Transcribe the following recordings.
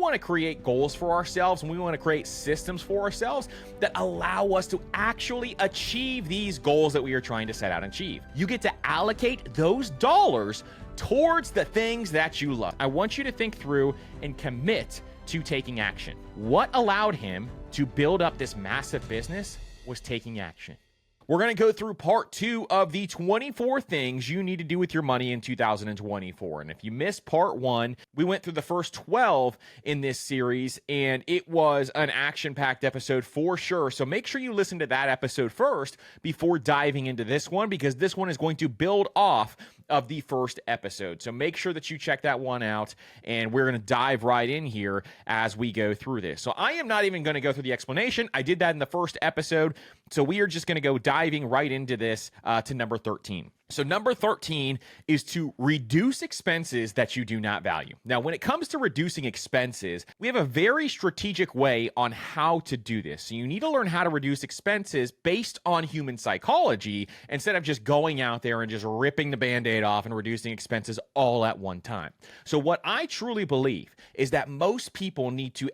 want to create goals for ourselves, and we want to create systems for ourselves that allow us to actually achieve these goals that we are trying to set out and achieve. You get to allocate those dollars towards the things that you love. I want you to think through and commit to taking action. What allowed him to build up this massive business was taking action. We're going to go through part 2 of the 24 things you need to do with your money in 2024. And if you missed part 1, we went through the first 12 in this series, and it was an action-packed episode for sure. So make sure you listen to that episode first before diving into this one, because this one is going to build off of the first episode. So make sure that you check that one out, and we're going to dive right in here as we go through this. So I am not even going to go through the explanation. I did that in the first episode. So we are just going to go diving right into this to number 13. So number 13 is to reduce expenses that you do not value. Now, when it comes to reducing expenses, we have a very strategic way on how to do this. So you need to learn how to reduce expenses based on human psychology instead of just going out there and just ripping the Band-Aid off and reducing expenses all at one time. So what I truly believe is that most people need to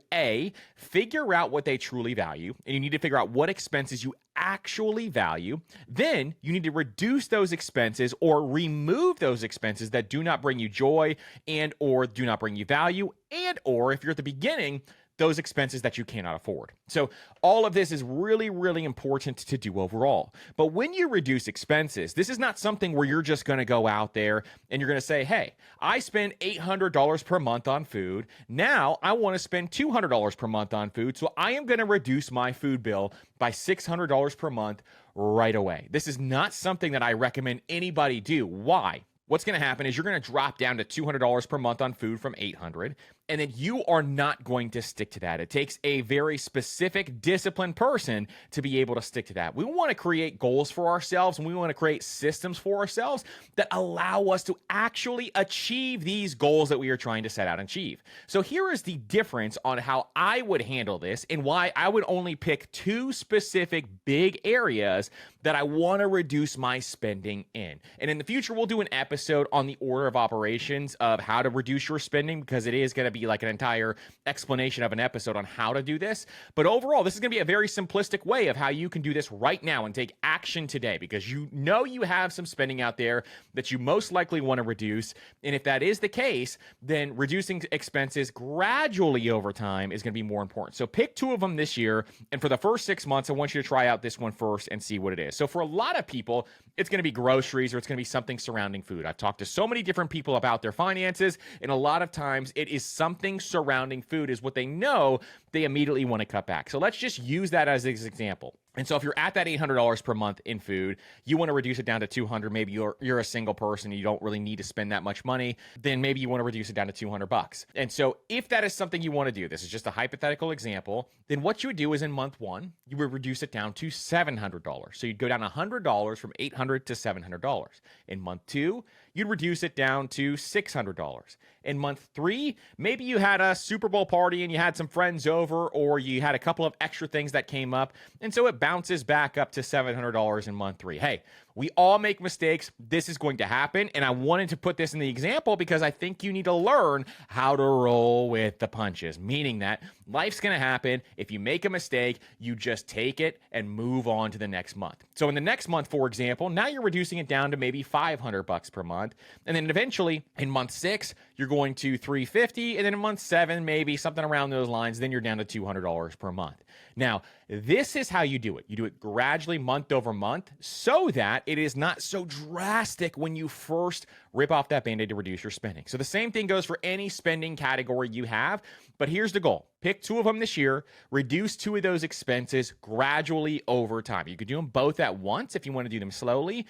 figure out what they truly value, and you need to figure out what expenses you actually value. Then you need to reduce those expenses or remove those expenses that do not bring you joy and or do not bring you value, and or if you're at the beginning, those expenses that you cannot afford. So all of this is really, really important to do overall. But when you reduce expenses, this is not something where you're just going to go out there and you're going to say, hey, I spend $800 per month on food. Now I want to spend $200 per month on food. So I am going to reduce my food bill by $600 per month right away. This is not something that I recommend anybody do. Why? What's going to happen is you're going to drop down to $200 per month on food from $800, and then you are not going to stick to that. It takes a very specific, disciplined person to be able to stick to that. We want to create goals for ourselves, and we want to create systems for ourselves that allow us to actually achieve these goals that we are trying to set out and achieve. So here is the difference on how I would handle this and why I would only pick 2 specific big areas that I want to reduce my spending in. And in the future, we'll do an episode on the order of operations of how to reduce your spending, because it is going to be like an entire explanation of an episode on how to do this. But overall, this is going to be a very simplistic way of how you can do this right now and take action today, because you know you have some spending out there that you most likely want to reduce. And if that is the case, then reducing expenses gradually over time is going to be more important. So pick 2 of them this year. And for the first 6 months, I want you to try out this one first and see what it is. So for a lot of people, it's going to be groceries or it's going to be something surrounding food. I've talked to so many different people about their finances, and a lot of times it is something surrounding food is what they know they immediately want to cut back. So let's just use that as an example. And so if you're at that $800 per month in food, you want to reduce it down to $200. Maybe you're a single person, you don't really need to spend that much money. Then maybe you want to reduce it down to $200. And so if that is something you want to do, this is just a hypothetical example, then what you would do is in month 1, you would reduce it down to $700. So you'd go down $100 from $800 to $700. In month 2, you'd reduce it down to $600. In month 3, maybe you had a Super Bowl party and you had some friends over, or you had a couple of extra things that came up. And so it bounces back up to $700 in month 3. Hey, we all make mistakes. This is going to happen. And I wanted to put this in the example because I think you need to learn how to roll with the punches, meaning that life's going to happen. If you make a mistake, you just take it and move on to the next month. So in the next month, for example, now you're reducing it down to maybe $500 per month. And then eventually in month 6, you're going to $350. And then in month 7, maybe something around those lines, then you're down to $200 per month. Now, this is how you do it. You do it gradually month over month so that it is not so drastic when you first rip off that Band-Aid to reduce your spending. So the same thing goes for any spending category you have, but here's the goal. Pick 2 of them this year, reduce 2 of those expenses gradually over time. You could do them both at once if you want to do them slowly,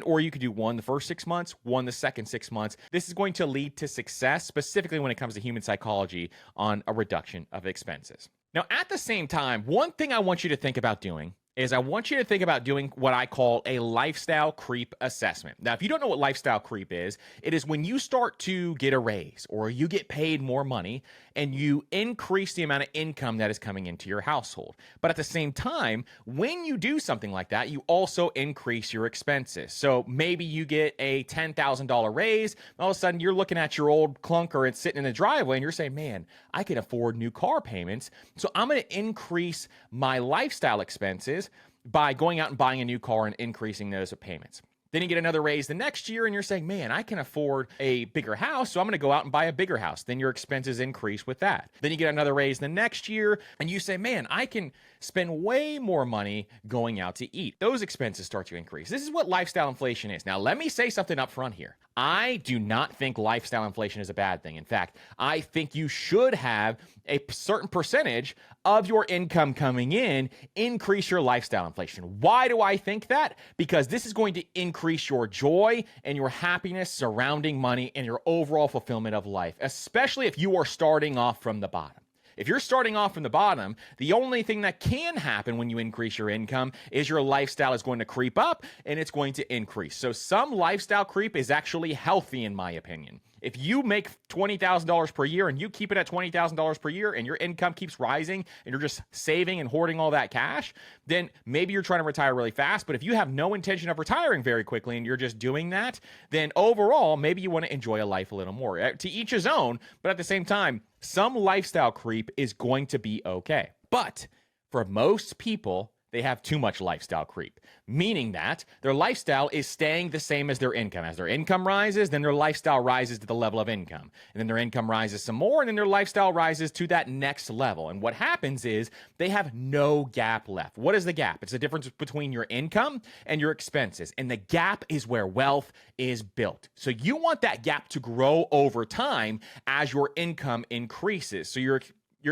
or you could do one the first 6 months, one the second 6 months. This is going to lead to success, specifically when it comes to human psychology on a reduction of expenses. Now, at the same time, one thing I want you to think about doing is I want you to think about doing what I call a lifestyle creep assessment. Now, if you don't know what lifestyle creep is, it is when you start to get a raise or you get paid more money and you increase the amount of income that is coming into your household. But at the same time, when you do something like that, you also increase your expenses. So maybe you get a $10,000 raise, and all of a sudden you're looking at your old clunker and sitting in the driveway and you're saying, man, I can afford new car payments. So I'm going to increase my lifestyle expenses by going out and buying a new car and increasing those payments. Then you get another raise the next year and you're saying, man, I can afford a bigger house, so I'm going to go out and buy a bigger house. Then your expenses increase with that. Then you get another raise the next year and you say, man, I can spend way more money going out to eat. Those expenses start to increase. This is what lifestyle inflation is. Now, let me say something up front here. I do not think lifestyle inflation is a bad thing. In fact, I think you should have a certain percentage of your income coming in increase your lifestyle inflation. Why do I think that? Because this is going to increase your joy and your happiness surrounding money and your overall fulfillment of life, especially if you are starting off from the bottom. If you're starting off from the bottom, the only thing that can happen when you increase your income is your lifestyle is going to creep up and it's going to increase. So some lifestyle creep is actually healthy in my opinion. If you make $20,000 per year and you keep it at $20,000 per year and your income keeps rising and you're just saving and hoarding all that cash, then maybe you're trying to retire really fast. But if you have no intention of retiring very quickly and you're just doing that, then overall, maybe you want to enjoy a life a little more. To each his own, but at the same time, some lifestyle creep is going to be okay. But for most people, they have too much lifestyle creep, meaning that their lifestyle is staying the same as their income. As their income rises, then their lifestyle rises to the level of income. And then their income rises some more, and then their lifestyle rises to that next level. And what happens is they have no gap left. What is the gap? It's the difference between your income and your expenses. And the gap is where wealth is built. So you want that gap to grow over time as your income increases. So your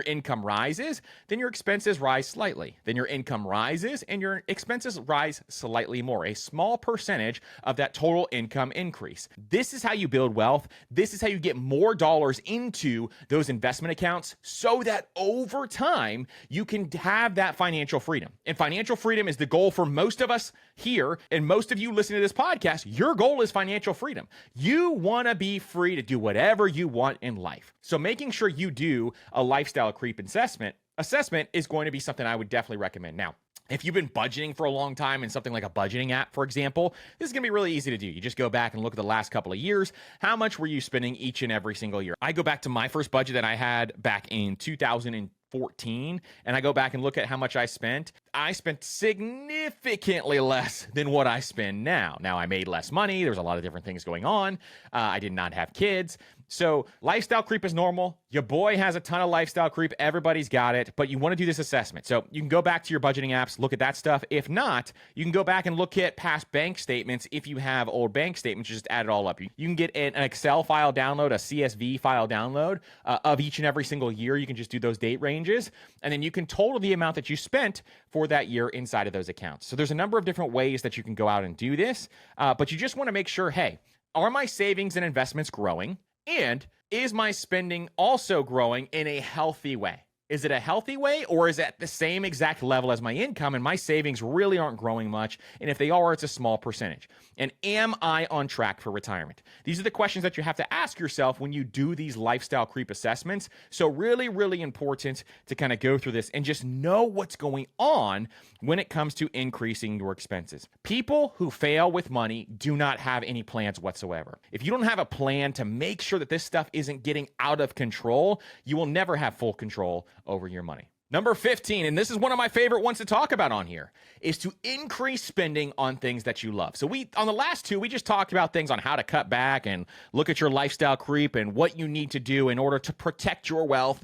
income rises, then your expenses rise slightly. Then your income rises and your expenses rise slightly more, a small percentage of that total income increase. This is how you build wealth. This is how you get more dollars into those investment accounts so that over time you can have that financial freedom. And financial freedom is the goal for most of us here. And most of you listening to this podcast, your goal is financial freedom. You want to be free to do whatever you want in life. So making sure you do a lifestyle creep assessment is going to be something I would definitely recommend. Now, if you've been budgeting for a long time in something like a budgeting app, for example, this is going to be really easy to do. You just go back and look at the last couple of years. How much were you spending each and every single year? I go back to my first budget that I had back in 2014, and I go back and look at how much I spent. I spent significantly less than what I spend now. Now, I made less money. There's a lot of different things going on. I did not have kids. So lifestyle creep is normal. Your boy has a ton of lifestyle creep. Everybody's got it, but you want to do this assessment. So you can go back to your budgeting apps, look at that stuff. If not, you can go back and look at past bank statements. If you have old bank statements, just add it all up. You can get an Excel file download, a CSV file download of each and every single year. You can just do those date ranges, and then you can total the amount that you spent for that year inside of those accounts. So there's a number of different ways that you can go out and do this, but you just want to make sure, hey, are my savings and investments growing? And is my spending also growing in a healthy way? Is it a healthy way, or is it at the same exact level as my income and my savings really aren't growing much? And if they are, it's a small percentage. And am I on track for retirement? These are the questions that you have to ask yourself when you do these lifestyle creep assessments. So really, really important to kind of go through this and just know what's going on when it comes to increasing your expenses. People who fail with money do not have any plans whatsoever. If you don't have a plan to make sure that this stuff isn't getting out of control, you will never have full control over your money. Number 15, and this is one of my favorite ones to talk about on here, is to increase spending on things that you love. So on the last two, we just talked about things on how to cut back and look at your lifestyle creep and what you need to do in order to protect your wealth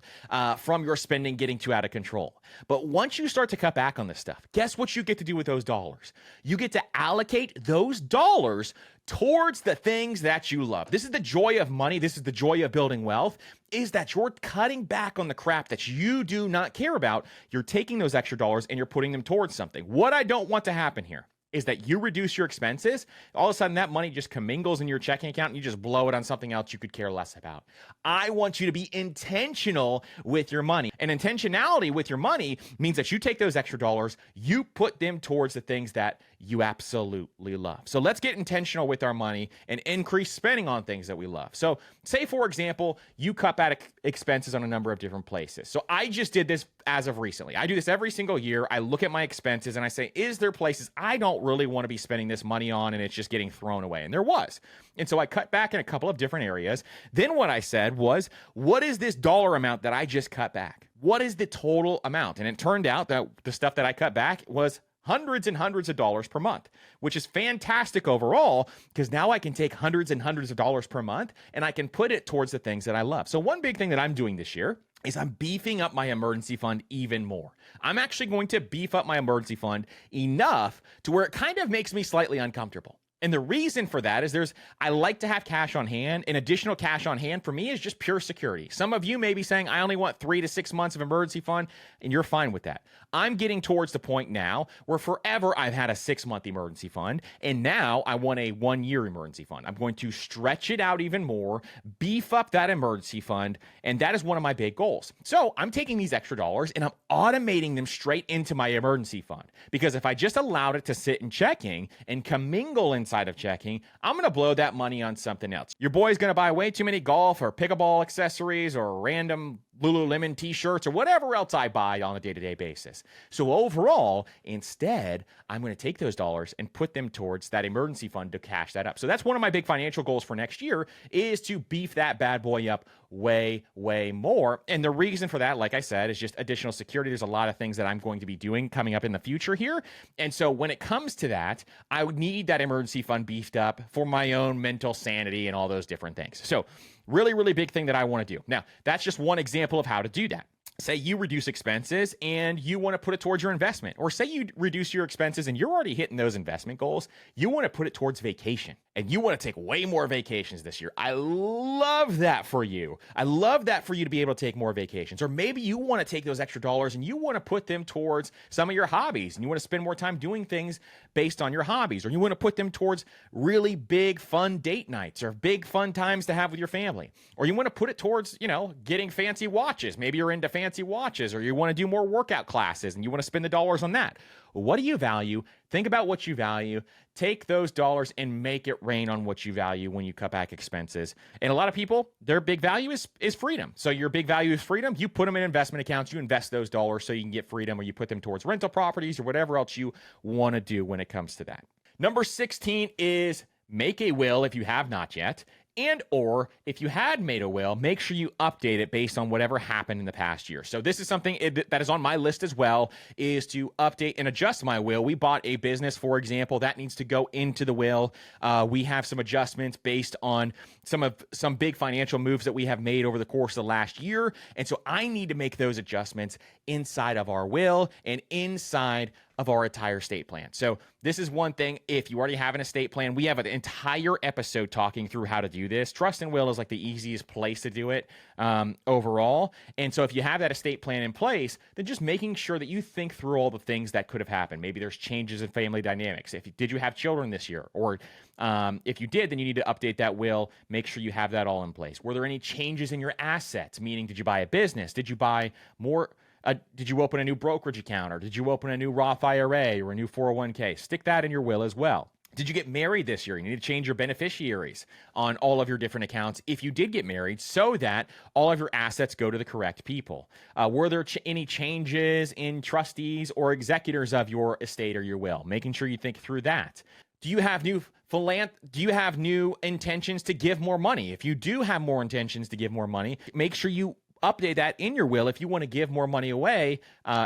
from your spending getting too out of control. But once you start to cut back on this stuff, guess what you get to do with those dollars? You get to allocate those dollars towards the things that you love. This is the joy of money. This is the joy of building wealth, is that you're cutting back on the crap that you do not care about. You're taking those extra dollars and you're putting them towards something. What I don't want to happen here is that you reduce your expenses, all of a sudden that money just commingles in your checking account and you just blow it on something else you could care less about. I want you to be intentional with your money. And intentionality with your money means that you take those extra dollars, you put them towards the things that you absolutely love. So let's get intentional with our money and increase spending on things that we love. So say, for example, you cut back expenses on a number of different places. So I just did this as of recently. I do this every single year. I look at my expenses and I say, is there places I don't really want to be spending this money on and it's just getting thrown away? And there was. And so I cut back in a couple of different areas. Then what I said was, what is this dollar amount that I just cut back? What is the total amount? And it turned out that the stuff that I cut back was hundreds and hundreds of dollars per month, which is fantastic overall, because now I can take hundreds and hundreds of dollars per month and I can put it towards the things that I love. So one big thing that I'm doing this year is I'm beefing up my emergency fund even more. I'm actually going to beef up my emergency fund enough to where it kind of makes me slightly uncomfortable. And the reason for that is I like to have cash on hand, and additional cash on hand for me is just pure security. Some of you may be saying, I only want 3 to 6 months of emergency fund, and you're fine with that. I'm getting towards the point now where forever I've had a 6-month emergency fund, and now I want a 1-year emergency fund. I'm going to stretch it out even more, beef up that emergency fund, and that is one of my big goals. So I'm taking these extra dollars and I'm automating them straight into my emergency fund, because if I just allowed it to sit in checking and commingle inside of checking, I'm going to blow that money on something else. Your boy's going to buy way too many golf or pickleball accessories or random Lululemon t-shirts or whatever else I buy on a day-to-day basis. So overall, instead, I'm going to take those dollars and put them towards that emergency fund to cash that up. So that's one of my big financial goals for next year, is to beef that bad boy up way, way more. And the reason for that, like I said, is just additional security. There's a lot of things that I'm going to be doing coming up in the future here. And so when it comes to that, I would need that emergency fund beefed up for my own mental sanity and all those different things. So really, really big thing that I want to do. Now, that's just one example of how to do that. Say you reduce expenses and you want to put it towards your investment, or say you reduce your expenses and you're already hitting those investment goals. You want to put it towards vacation, and you want to take way more vacations this year. I love that for you. I love that for you to be able to take more vacations. Or maybe you want to take those extra dollars and you want to put them towards some of your hobbies, and you want to spend more time doing things based on your hobbies, or you want to put them towards really big fun date nights or big fun times to have with your family, or you want to put it towards, getting fancy watches. Maybe you're into fancy watches, or you want to do more workout classes and you want to spend the dollars on that. What do you value? Think about what you value. Take those dollars and make it rain on what you value when you cut back expenses. And a lot of people, their big value is freedom. So your big value is freedom. You put them in investment accounts. You invest those dollars so you can get freedom, or you put them towards rental properties or whatever else you want to do when it comes to that. Number 16 is make a will if you have not yet. And or if you had made a will, make sure you update it based on whatever happened in the past year. So this is something that is on my list as well, is to update and adjust my will. We bought a business, for example, that needs to go into the will. We have some adjustments based on some big financial moves that we have made over the course of the last year. And so I need to make those adjustments inside of our will and inside of our entire estate plan. So this is one thing. If you already have an estate plan, we have an entire episode talking through how to do this. Trust and will is like the easiest place to do it overall. And so if you have that estate plan in place, then just making sure that you think through all the things that could have happened. Maybe there's changes in family dynamics. Did you have children this year? Or if you did, then you need to update that will. Make sure you have that all in place. Were there any changes in your assets? Meaning, did you buy a business? Did you buy more? Did you open a new brokerage account, or did you open a new Roth IRA or a new 401k? Stick that in your will as well. Did you get married this year? You need to change your beneficiaries on all of your different accounts if you did get married, so that all of your assets go to the correct people. Were there any changes in trustees or executors of your estate or your will? Making sure you think through that. Do you have new intentions to give more money? If you do have more intentions to give more money, make sure you update that in your will if you want to give more money away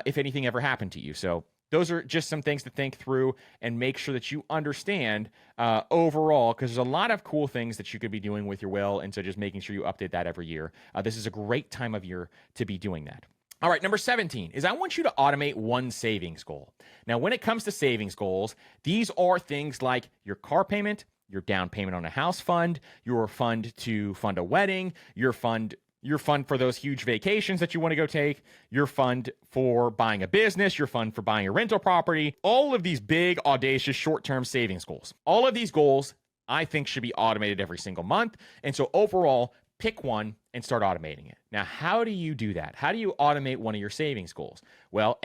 if anything ever happened to you. So those are just some things to think through and make sure that you understand overall, because there's a lot of cool things that you could be doing with your will. And so just making sure you update that every year. This is a great time of year to be doing that. All right, number 17 is I want you to automate one savings goal. Now, when it comes to savings goals, these are things like your car payment, your down payment on a house fund, your fund to fund a wedding, your fund your fund for those huge vacations that you want to go take, your fund for buying a business, your fund for buying a rental property, all of these big, audacious, short-term savings goals. All of these goals, I think, should be automated every single month. And so overall, pick one and start automating it. Now, how do you do that? How do you automate one of your savings goals? Well,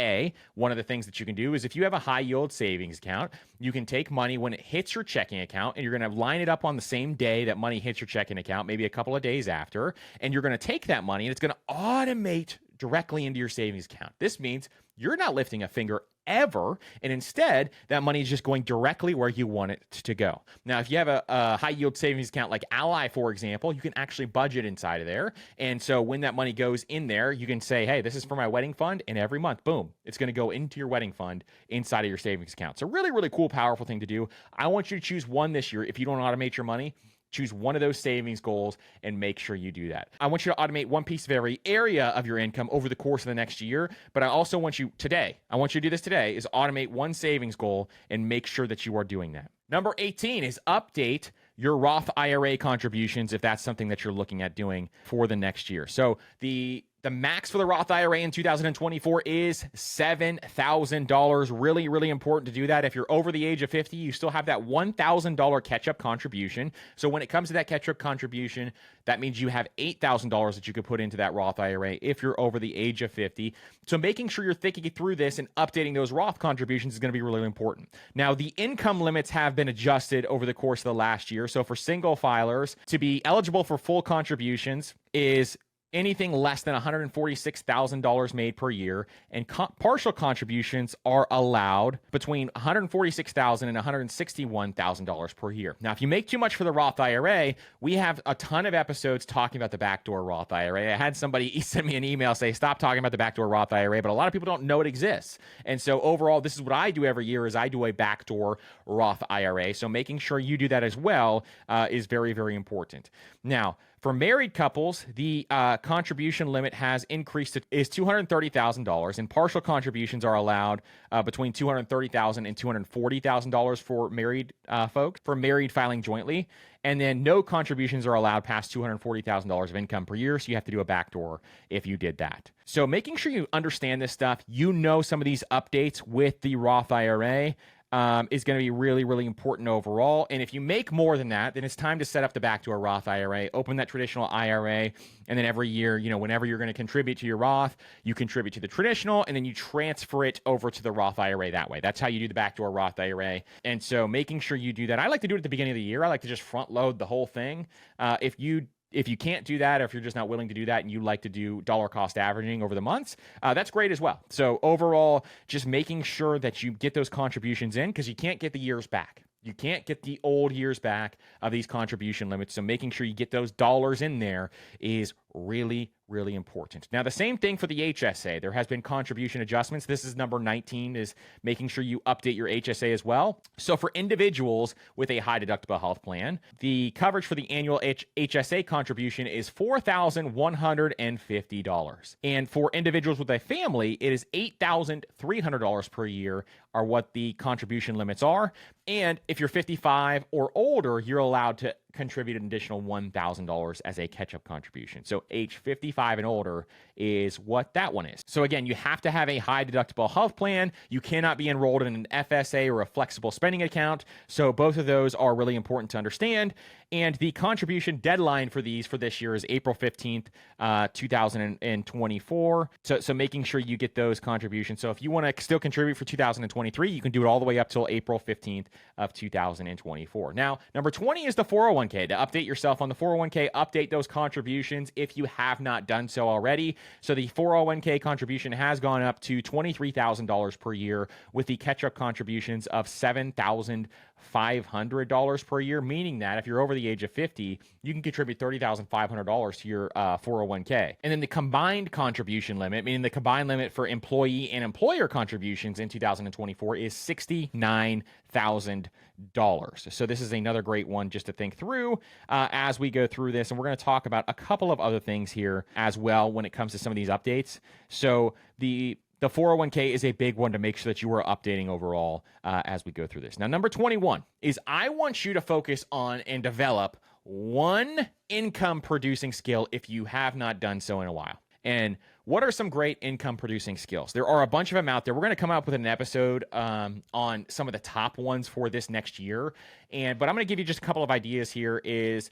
one of the things that you can do is if you have a high yield savings account, you can take money when it hits your checking account, and you're going to line it up on the same day that money hits your checking account, maybe a couple of days after, and you're going to take that money and it's going to automate directly into your savings account. This means you're not lifting a finger ever, and instead that money is just going directly where you want it to go. Now, if you have a high yield savings account like Ally, for example, you can actually budget inside of there. And so when that money goes in there, you can say, hey, this is for my wedding fund, and every month, boom, it's going to go into your wedding fund inside of your savings account. So really, really cool, powerful thing to do. I want you to choose one this year. If you don't automate your money, choose one of those savings goals and make sure you do that. I want you to automate one piece of every area of your income over the course of the next year, but I also want you to do this today, is automate one savings goal and make sure that you are doing that. Number 18 is update your Roth IRA contributions if that's something that you're looking at doing for the next year. So the max for the Roth IRA in 2024 is $7,000. Really, really important to do that. If you're over the age of 50, you still have that $1,000 catch-up contribution. So when it comes to that catch-up contribution, that means you have $8,000 that you could put into that Roth IRA if you're over the age of 50. So making sure you're thinking through this and updating those Roth contributions is going to be really important. Now, the income limits have been adjusted over the course of the last year. So for single filers, to be eligible for full contributions is anything less than $146,000 made per year, and partial contributions are allowed between $146,000 and $161,000 per year. Now, if you make too much for the Roth IRA, we have a ton of episodes talking about the backdoor Roth IRA. I had somebody send me an email say, stop talking about the backdoor Roth IRA, but a lot of people don't know it exists. And so overall, this is what I do every year is I do a backdoor Roth IRA. So making sure you do that as well is very, very important. Now, for married couples, the contribution limit has increased is $230,000, and partial contributions are allowed between $230,000 and $240,000 for married folks, for married filing jointly. And then no contributions are allowed past $240,000 of income per year, so you have to do a backdoor if you did that. So making sure you understand this stuff, some of these updates with the Roth IRA, is going to be really, really important overall. And if you make more than that, then it's time to set up the backdoor Roth IRA, open that traditional IRA, and then every year, whenever you're going to contribute to your Roth, you contribute to the traditional, and then you transfer it over to the Roth IRA that way. That's how you do the backdoor Roth IRA. And so making sure you do that. I like to do it at the beginning of the year. I like to just front load the whole thing. If you can't do that, or if you're just not willing to do that and you like to do dollar cost averaging over the months, that's great as well. So overall, just making sure that you get those contributions in, because you can't get the years back. You can't get the old years back of these contribution limits. So making sure you get those dollars in there is really, really important. Now, the same thing for the HSA. There has been contribution adjustments. This is number 19, is making sure you update your HSA as well. So for individuals with a high deductible health plan, the coverage for the annual HSA contribution is $4,150. And for individuals with a family, it is $8,300 per year are what the contribution limits are. And if you're 55 or older, you're allowed to contribute an additional $1,000 as a catch-up contribution. So age 55 and older is what that one is. So again, you have to have a high deductible health plan. You cannot be enrolled in an FSA or a flexible spending account. So both of those are really important to understand. And the contribution deadline for this year is April 15th, 2024. So making sure you get those contributions. So if you want to still contribute for 2023, you can do it all the way up till April 15th of 2024. Now, number 20 is the 401k. To update yourself on the 401k, update those contributions if you have not done so already. So the 401k contribution has gone up to $23,000 per year, with the catch-up contributions of $7,500 per year, meaning that if you're over the age of 50, you can contribute $30,500 to your 401k. And then the combined contribution limit, meaning the combined limit for employee and employer contributions in 2024, is $69,000. So this is another great one just to think through as we go through this. And we're going to talk about a couple of other things here as well when it comes to some of these updates. So the 401k is a big one to make sure that you are updating overall as we go through this. Now, number 21 is I want you to focus on and develop one income producing skill if you have not done so in a while. And what are some great income producing skills? There are a bunch of them out there. We're going to come up with an episode on some of the top ones for this next year. But I'm going to give you just a couple of ideas here is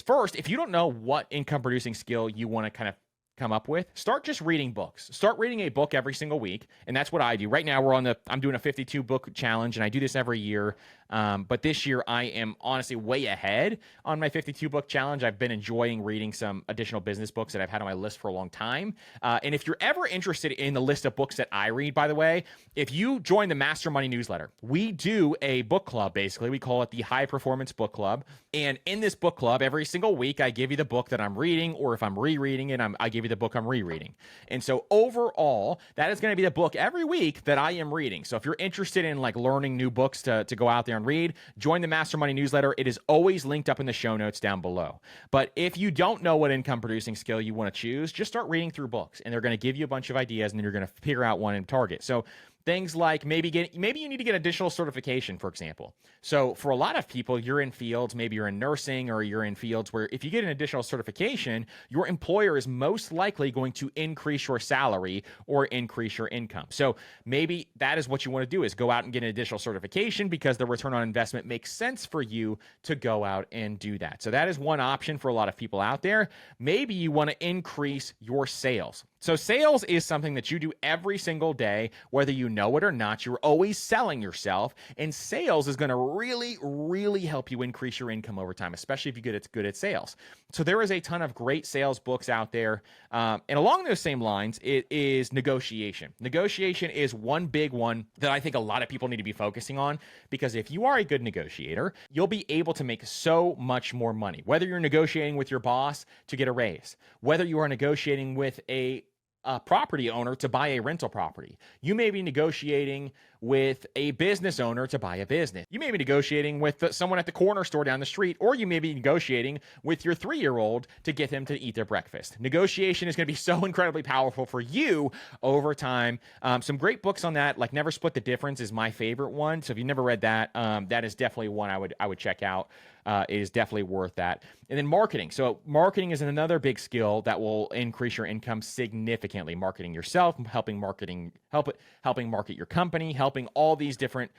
first, if you don't know what income producing skill you want to kind of come up with, start just reading books. Start reading a book every single week. And that's what I do. Right now I'm doing a 52 book challenge, and I do this every year. But this year I am honestly way ahead on my 52 book challenge. I've been enjoying reading some additional business books that I've had on my list for a long time. And if you're ever interested in the list of books that I read, by the way, if you join the Master Money newsletter, we do a book club, basically. We call it the High Performance Book Club. And in this book club, every single week, I give you the book that I'm reading, or if I'm rereading it, I give you the book I'm rereading. And so overall, that is going to be the book every week that I am reading. So if you're interested in like learning new books to go out there and read, join the Master Money newsletter. It is always linked up in the show notes down below. But if you don't know what income producing skill you want to choose, just start reading through books, and they're going to give you a bunch of ideas, and then you're going to figure out one and target. So things like maybe you need to get additional certification, for example. So for a lot of people, you're in fields, maybe you're in nursing, or you're in fields where if you get an additional certification, your employer is most likely going to increase your salary or increase your income. So maybe that is what you want to do, is go out and get an additional certification because the return on investment makes sense for you to go out and do that. So that is one option for a lot of people out there. Maybe you want to increase your sales. So sales is something that you do every single day, whether you know it or not. You're always selling yourself, and sales is going to really, really help you increase your income over time, especially if you get good at sales. So there is a ton of great sales books out there. And along those same lines, it is negotiation. Negotiation is one big one that I think a lot of people need to be focusing on, because if you are a good negotiator, you'll be able to make so much more money. Whether you're negotiating with your boss to get a raise, whether you are negotiating with a property owner to buy a rental property. You may be negotiating with a business owner to buy a business. You may be negotiating with someone at the corner store down the street, or you may be negotiating with your 3-year-old to get them to eat their breakfast. Negotiation is going to be so incredibly powerful for you over time. Some great books on that, like Never Split the Difference is my favorite one. So if you've never read that, that is definitely one I would check out. It is definitely worth that. And then marketing. So marketing is another big skill that will increase your income significantly. Marketing yourself, helping market your company, helping all these different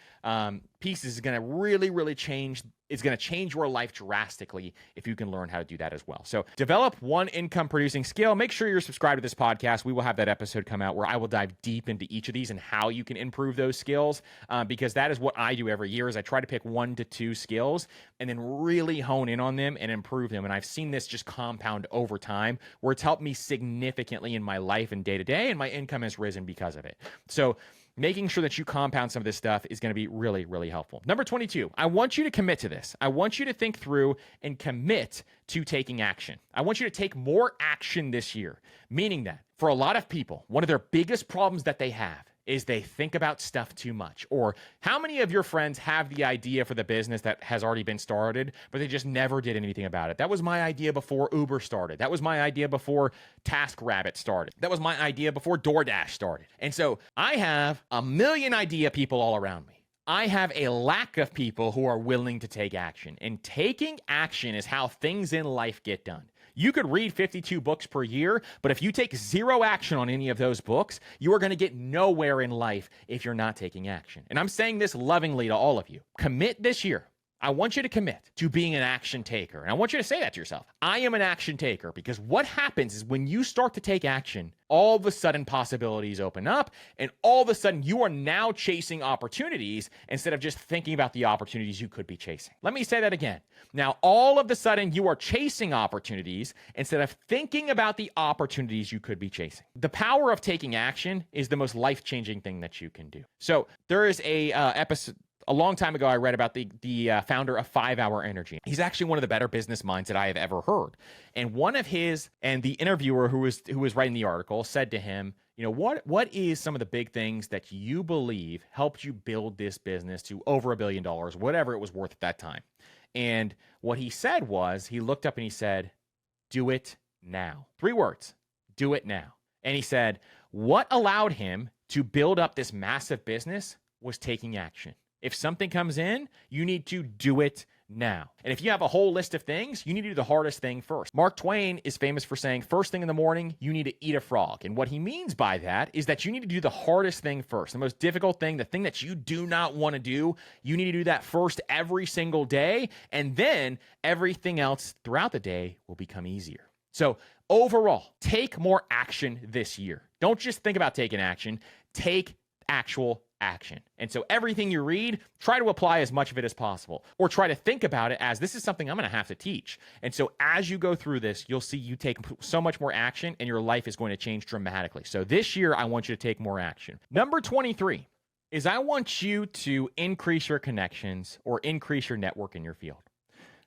pieces is going to really, really change. It's going to change your life drastically if you can learn how to do that as well. So develop one income producing skill. Make sure you're subscribed to this podcast. We will have that episode come out where I will dive deep into each of these and how you can improve those skills, because that is what I do every year. Is I try to pick 1 to 2 skills and then really hone in on them and improve them. And I've seen this just compound over time, where it's helped me significantly in my life and day to day, and my income has risen because of it. So making sure that you compound some of this stuff is going to be really, really helpful. Number 22, I want you to commit to this. I want you to think through and commit to taking action. I want you to take more action this year, meaning that for a lot of people, one of their biggest problems that they have is they think about stuff too much. Or how many of your friends have the idea for the business that has already been started, but they just never did anything about it? That was my idea before Uber started. That was my idea before TaskRabbit started. That was my idea before DoorDash started. And so I have a million idea people all around me. I have a lack of people who are willing to take action. And taking action is how things in life get done. You could read 52 books per year, but if you take 0 action on any of those books, you are going to get nowhere in life if you're not taking action. And I'm saying this lovingly to all of you. Commit this year. I want you to commit to being an action taker. And I want you to say that to yourself. I am an action taker, because what happens is when you start to take action, all of a sudden possibilities open up, and all of a sudden you are now chasing opportunities instead of just thinking about the opportunities you could be chasing. Let me say that again. Now, all of a sudden you are chasing opportunities instead of thinking about the opportunities you could be chasing. The power of taking action is the most life-changing thing that you can do. So there is a episode. A long time ago, I read about the founder of 5 Hour Energy. He's actually one of the better business minds that I have ever heard. And the interviewer who was writing the article said to him, you know, what is some of the big things that you believe helped you build this business to over $1 billion, whatever it was worth at that time? And what he said was, he looked up and he said, do it now. 3 words, do it now. And he said, what allowed him to build up this massive business was taking action. If something comes in, you need to do it now. And if you have a whole list of things, you need to do the hardest thing first. Mark Twain is famous for saying, first thing in the morning, you need to eat a frog. And what he means by that is that you need to do the hardest thing first, the most difficult thing, the thing that you do not want to do. You need to do that first every single day. And then everything else throughout the day will become easier. So overall, take more action this year. Don't just think about taking action, take actual action. And so everything you read, try to apply as much of it as possible, or try to think about it as this is something I'm going to have to teach. And so as you go through this, you'll see you take so much more action and your life is going to change dramatically. So this year, I want you to take more action. Number 23 is I want you to increase your connections or increase your network in your field.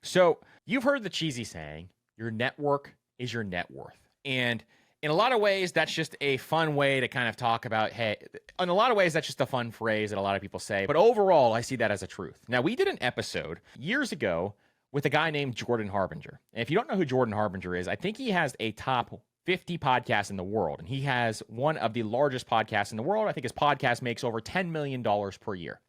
So you've heard the cheesy saying, your network is your net worth. And in a lot of ways, that's just a fun way to kind of talk about, hey, in a lot of ways, that's just a fun phrase that a lot of people say. But overall, I see that as a truth. Now, we did an episode years ago with a guy named Jordan Harbinger. And if you don't know who Jordan Harbinger is, I think he has a top 50 podcasts in the world. And he has one of the largest podcasts in the world. I think his podcast makes over $10 million per year.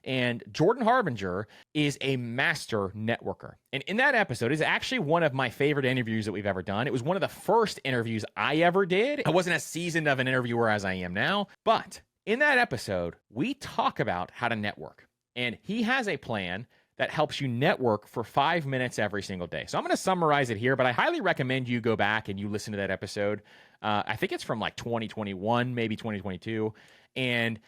And Jordan Harbinger is a master networker. And in that episode is actually one of my favorite interviews that we've ever done. It was one of the first interviews I ever did. I wasn't as seasoned of an interviewer as I am now, but in that episode, we talk about how to network. And he has a plan that helps you network for 5 minutes every single day. So I'm going to summarize it here, but I highly recommend you go back and you listen to that episode. I think it's from like 2021, maybe 2022. And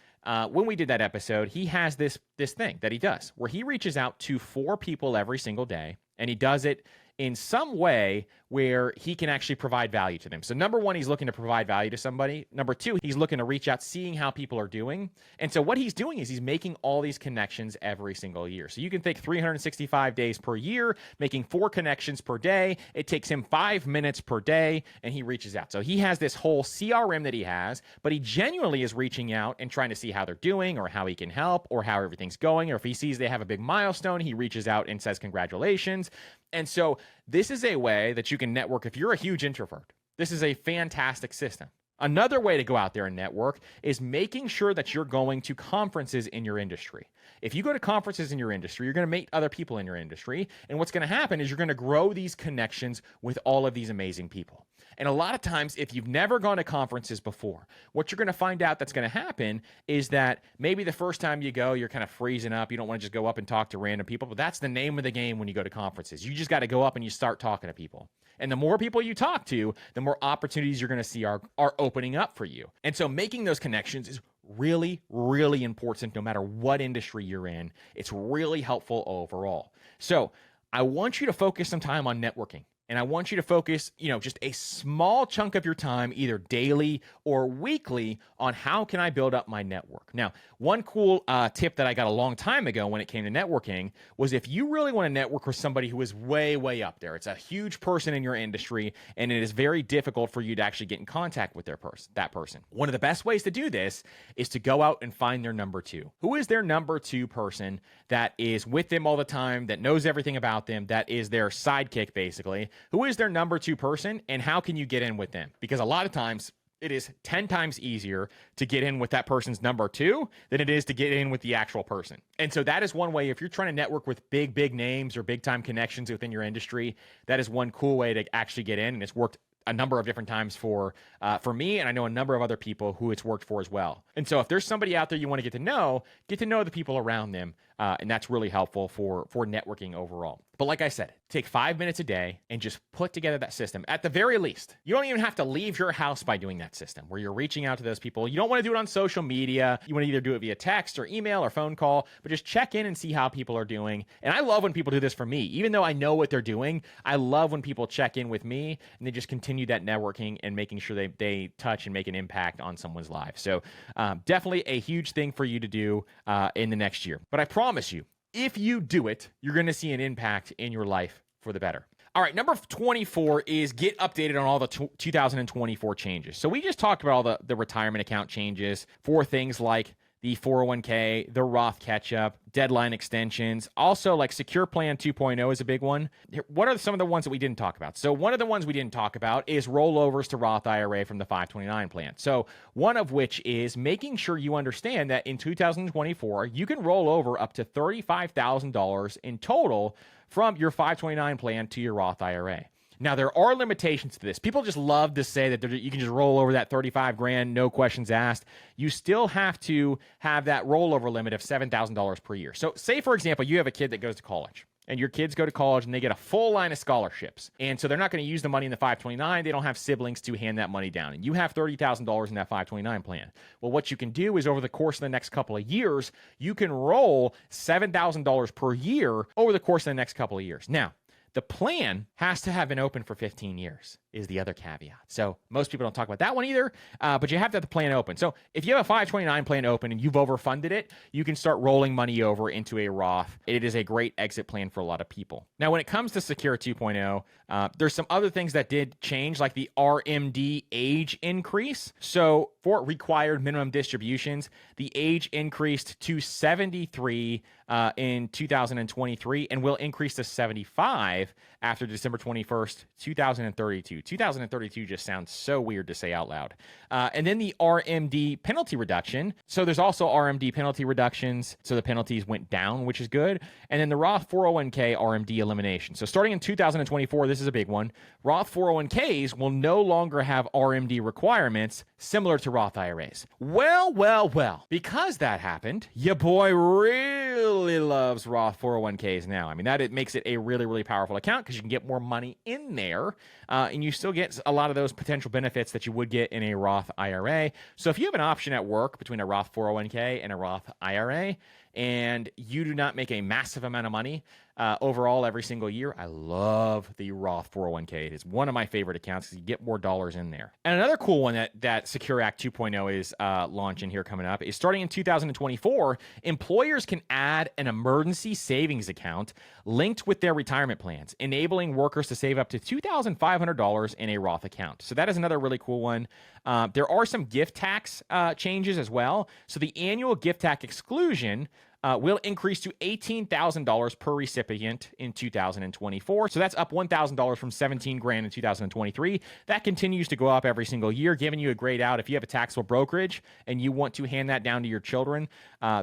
when we did that episode, he has this thing that he does where he reaches out to 4 people every single day, and he does it in some way where he can actually provide value to them. So number 1, he's looking to provide value to somebody. Number 2, he's looking to reach out, seeing how people are doing. And so what he's doing is he's making all these connections every single year. So you can think 365 days per year, making 4 connections per day. It takes him 5 minutes per day, and he reaches out. So he has this whole CRM that he has, but he genuinely is reaching out and trying to see how they're doing or how he can help or how everything's going. Or if he sees they have a big milestone, he reaches out and says congratulations. And so this is a way that you can network if you're a huge introvert. This is a fantastic system. Another way to go out there and network is making sure that you're going to conferences in your industry. If you go to conferences in your industry, you're going to meet other people in your industry. And what's going to happen is you're going to grow these connections with all of these amazing people. And a lot of times, if you've never gone to conferences before, what you're going to find out that's going to happen is that maybe the first time you go, you're kind of freezing up. You don't want to just go up and talk to random people. But that's the name of the game when you go to conferences. You just got to go up and you start talking to people. And the more people you talk to, the more opportunities you're going to see are opening up for you. And so making those connections is really, really important no matter what industry you're in. It's really helpful overall. So I want you to focus some time on networking. And I want you to focus, just a small chunk of your time, either daily or weekly, on how can I build up my network. Now, one cool tip that I got a long time ago when it came to networking was if you really want to network with somebody who is way, way up there, it's a huge person in your industry, and it is very difficult for you to actually get in contact with that person. One of the best ways to do this is to go out and find their number 2. Who is their number 2 person that is with them all the time, that knows everything about them, that is their sidekick, basically? Who is their number 2 person, and how can you get in with them? Because a lot of times it is 10 times easier to get in with that person's number 2 than it is to get in with the actual person. And so that is one way, if you're trying to network with big names or big time connections within your industry, that is one cool way to actually get in. And it's worked a number of different times for me, and I know a number of other people who it's worked for as well. And so if there's somebody out there you want to get to know the people around them, and that's really helpful for networking overall. But like I said, take 5 minutes a day and just put together that system. At the very least, you don't even have to leave your house by doing that system where you're reaching out to those people. You don't want to do it on social media. You want to either do it via text or email or phone call, but just check in and see how people are doing. And I love when people do this for me. Even though I know what they're doing, I love when people check in with me and they just continue that networking and making sure they touch and make an impact on someone's life. So definitely a huge thing for you to do in the next year. But I promise you, if you do it, you're going to see an impact in your life for the better. All right, number 24 is get updated on all the 2024 changes. So we just talked about all the retirement account changes for things like the 401k, the Roth catch-up, deadline extensions. Also, like Secure Plan 2.0 is a big one. What are some of the ones that we didn't talk about? So one of the ones we didn't talk about is rollovers to Roth IRA from the 529 plan. So one of which is making sure you understand that in 2024, you can roll over up to $35,000 in total from your 529 plan to your Roth IRA. Now, there are limitations to this. People just love to say that you can just roll over that 35 grand, no questions asked. You still have to have that rollover limit of $7,000 per year. So say, for example, you have a kid that goes to college, and your kids go to college and they get a full line of scholarships. And so they're not going to use the money in the 529. They don't have siblings to hand that money down. And you have $30,000 in that 529 plan. Well, what you can do is over the course of the next couple of years, you can roll $7,000 per year over the course of the next couple of years. Now, the plan has to have been open for 15 years is the other caveat. So most people don't talk about that one either, but you have to have the plan open. So if you have a 529 plan open and you've overfunded it, you can start rolling money over into a Roth. It is a great exit plan for a lot of people. Now, when it comes to Secure 2.0, there's some other things that did change, like the RMD age increase. So for required minimum distributions, the age increased to 73 in 2023 and will increase to 75 after December 21st, 2032. 2032 just sounds so weird to say out loud. And then the RMD penalty reduction. So there's also RMD penalty reductions. So the penalties went down, which is good. And then the Roth 401k RMD elimination. So starting in 2024, this is a big one. Roth 401ks will no longer have RMD requirements similar to Roth IRAs. Well, because that happened, your boy really loves Roth 401ks now. I mean, it makes it a really, really powerful account because you can get more money in there, and you still get a lot of those potential benefits that you would get in a Roth IRA. So if you have an option at work between a Roth 401k and a Roth IRA, and you do not make a massive amount of money overall every single year, I love the Roth 401k. It is one of my favorite accounts because you get more dollars in there. And another cool one that Secure Act 2.0 is launching here coming up is starting in 2024, employers can add an emergency savings account linked with their retirement plans, enabling workers to save up to $2,500 in a Roth account. So that is another really cool one. There are some gift tax changes as well. So the annual gift tax exclusion will increase to $18,000 per recipient in 2024. So that's up $1,000 from $17 grand in 2023. That continues to go up every single year, giving you a great out. If you have a taxable brokerage and you want to hand that down to your children,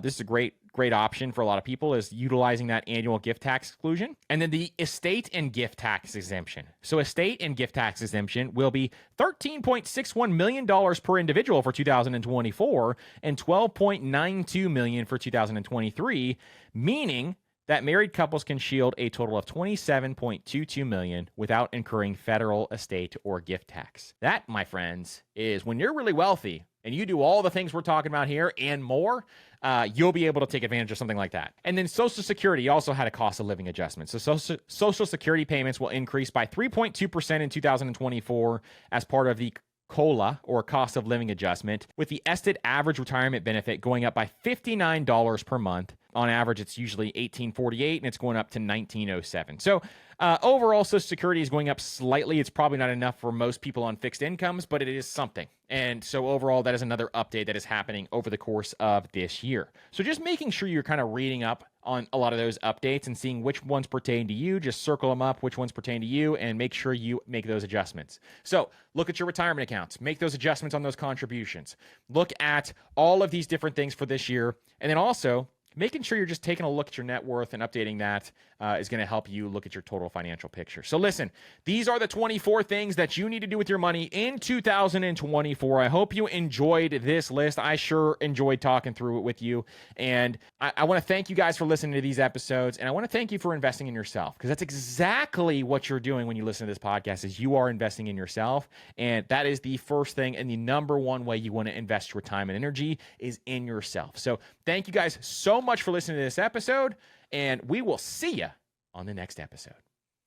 this is a great option for a lot of people, is utilizing that annual gift tax exclusion. And then the estate and gift tax exemption. So estate and gift tax exemption will be $13.61 million per individual for 2024 and $12.92 million for 2023, meaning that married couples can shield a total of $27.22 million without incurring federal estate or gift tax. That, my friends, is when you're really wealthy and you do all the things we're talking about here and more, you'll be able to take advantage of something like that. And then Social Security also had a cost of living adjustment. So Social Security payments will increase by 3.2% in 2024 as part of the COLA, or cost of living adjustment, with the estimated average retirement benefit going up by $59 per month. On average, it's usually $18.48, and it's going up to $19.07. So overall, Social Security is going up slightly. It's probably not enough for most people on fixed incomes, but it is something. And so overall, that is another update that is happening over the course of this year. So just making sure you're kind of reading up on a lot of those updates and seeing which ones pertain to you. Just circle them up, which ones pertain to you, and make sure you make those adjustments. So look at your retirement accounts, make those adjustments on those contributions. Look at all of these different things for this year. And then also making sure you're just taking a look at your net worth and updating that is going to help you look at your total financial picture. So listen, these are the 24 things that you need to do with your money in 2024. I hope you enjoyed this list. I sure enjoyed talking through it with you. And I want to thank you guys for listening to these episodes. And I want to thank you for investing in yourself, because that's exactly what you're doing when you listen to this podcast, is you are investing in yourself. And that is the first thing and the number one way you want to invest your time and energy is in yourself. So thank you guys so much for listening to this episode, and we will see you on the next episode.